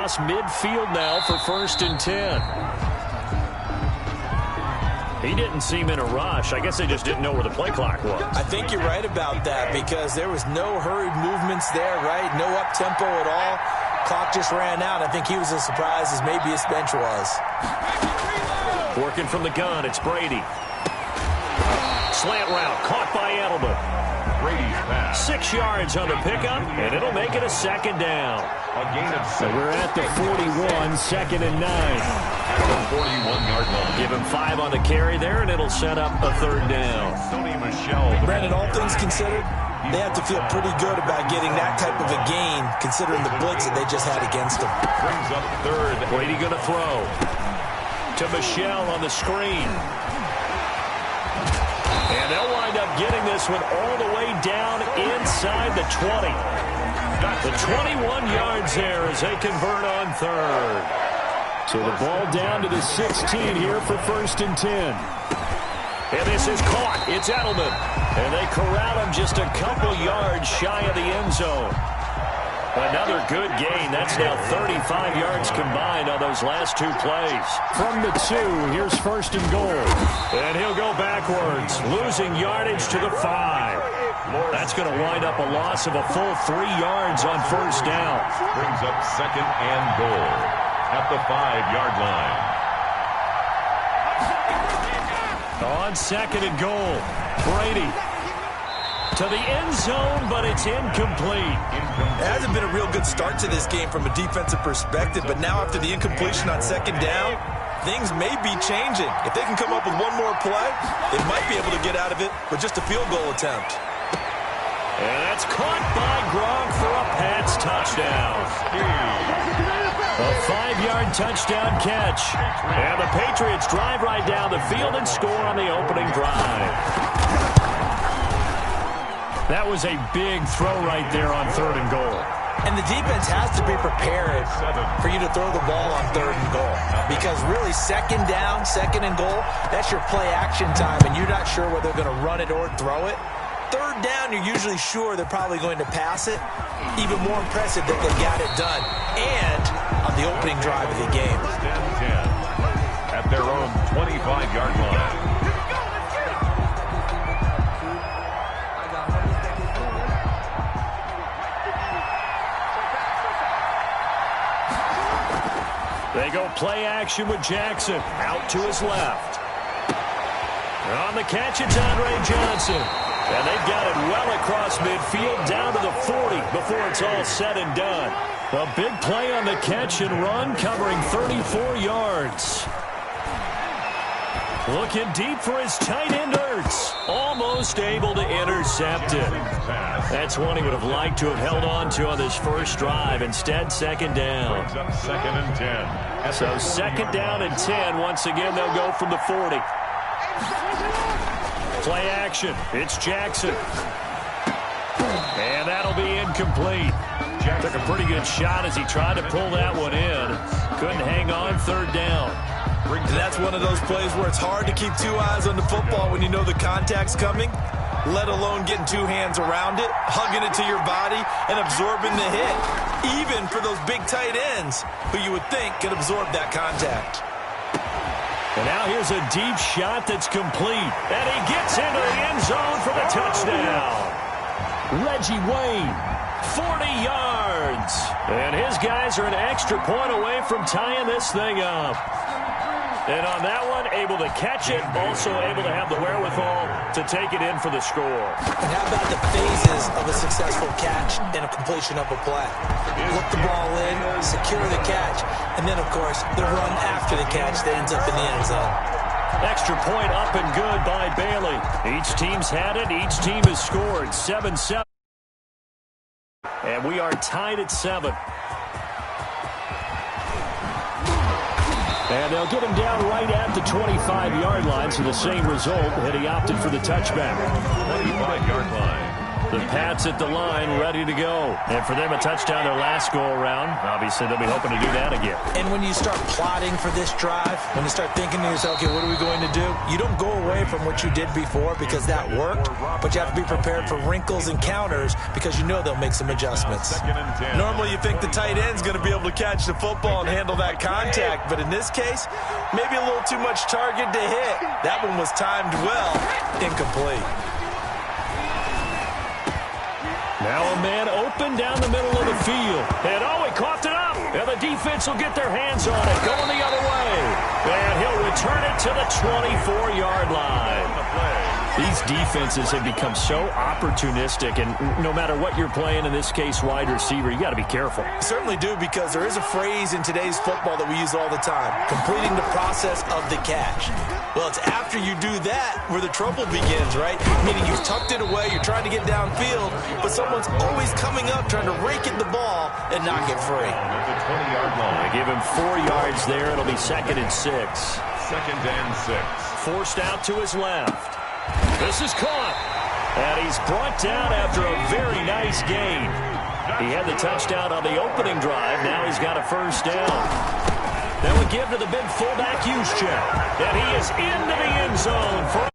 across midfield now for 1st and 10. He didn't seem in a rush. I guess they just didn't know where the play clock was. I think you're right about that because there was no hurried movements there, right? No up-tempo at all. Clock just ran out. I think he was as surprised as maybe his bench was. Working from the gun, it's Brady. Slant route, caught by Edelman. Brady's pass. 6 yards on the pickup, and it'll make it a 2nd down. A gain of 6. So we're at the 41, 2nd and 9. At the 41-yard line. Give him 5 on the carry there, and it'll set up a 3rd down. Sony Michel. Brandon, all things considered, they have to feel pretty good about getting that type of a gain considering the blitz that they just had against them. Brings up 3rd. Brady going to throw to Michel on the screen. And they'll wind up getting this one all the way down inside the 20. The 21 yards there as they convert on 3rd. So the ball down to the 16 here for 1st and 10. And this is caught. It's Edelman. And they corral him just a couple yards shy of the end zone. Another good gain. That's now 35 yards combined on those last 2 plays. From the 2, here's 1st and goal. And he'll go backwards, losing yardage to the 5. That's going to wind up a loss of a full 3 yards on 1st down. Brings up 2nd and goal at the 5-yard line. On 2nd and goal, Brady to the end zone, but it's incomplete. It hasn't been a real good start to this game from a defensive perspective, but now after the incompletion on 2nd down, things may be changing. If they can come up with one more play, they might be able to get out of it with just a field goal attempt. And that's caught by Gronk for a Pats touchdown. A 5-yard touchdown catch. And the Patriots drive right down the field and score on the opening drive. That was a big throw right there on 3rd and goal. And the defense has to be prepared for you to throw the ball on 3rd and goal. Because really, 2nd down, 2nd and goal, that's your play action time, and you're not sure whether they're going to run it or throw it. 3rd down, you're usually sure they're probably going to pass it. Even more impressive that they got it done. And on the opening drive of the game. 10-10 at their own 25-yard line. They go play action with Jackson. Out to his left. On the catch, it's Andre Johnson. And they've got it well across midfield, down to the 40 before it's all said and done. A big play on the catch and run, covering 34 yards. Looking deep for his tight end, Ertz. Almost able to intercept it. That's one he would have liked to have held on to on this first drive. Instead, 2nd down. 2nd and 10. So 2nd down and 10. Once again, they'll go from the 40. Play action. It's Jackson. And that'll be incomplete. Took a pretty good shot as he tried to pull that one in. Couldn't hang on 3rd down. And that's one of those plays where it's hard to keep 2 eyes on the football when you know the contact's coming, let alone getting 2 hands around it, hugging it to your body, and absorbing the hit. Even for those big tight ends who you would think could absorb that contact. And now here's a deep shot that's complete. And he gets into the end zone for the touchdown. Reggie Wayne, 40 yards. And his guys are an extra point away from tying this thing up. And on that one, able to catch it, also able to have the wherewithal to take it in for the score. And how about the phases of a successful catch and a completion of a play? Look the ball in, secure the catch, and then, of course, the run after the catch that ends up in the end zone. Extra point up and good by Bailey. Each team's had it. Each team has scored 7-7. And we are tied at 7. And they'll get him down right at the 25-yard line, so the same result had he opted for the touchback. 25-yard line. The Pats at the line, ready to go. And for them, a touchdown their last go-around. Obviously, they'll be hoping to do that again. And when you start plotting for this drive, when you start thinking to yourself, okay, what are we going to do? You don't go away from what you did before because that worked, but you have to be prepared for wrinkles and counters because you know they'll make some adjustments. Normally, you think the tight end's going to be able to catch the football and handle that contact, but in this case, maybe a little too much target to hit. That one was timed well, incomplete. Now a man open down the middle of the field. And he coughed it up. And the defense will get their hands on it. Going the other way. And he'll return it to the 24-yard line. These defenses have become so opportunistic, and no matter what you're playing, in this case, wide receiver, you got to be careful. Certainly do, because there is a phrase in today's football that we use all the time, completing the process of the catch. Well, it's after you do that where the trouble begins, right? Meaning you've tucked it away, you're trying to get downfield, but someone's always coming up trying to rake at the ball and knock it free. They give him 4 yards there. It'll be 2nd and 6. 2nd and 6. Forced out to his left. This is caught. And he's brought down after a very nice gain. He had the touchdown on the opening drive. Now he's got a first down. That would give to the big fullback Juszczyk. And he is into the end zone for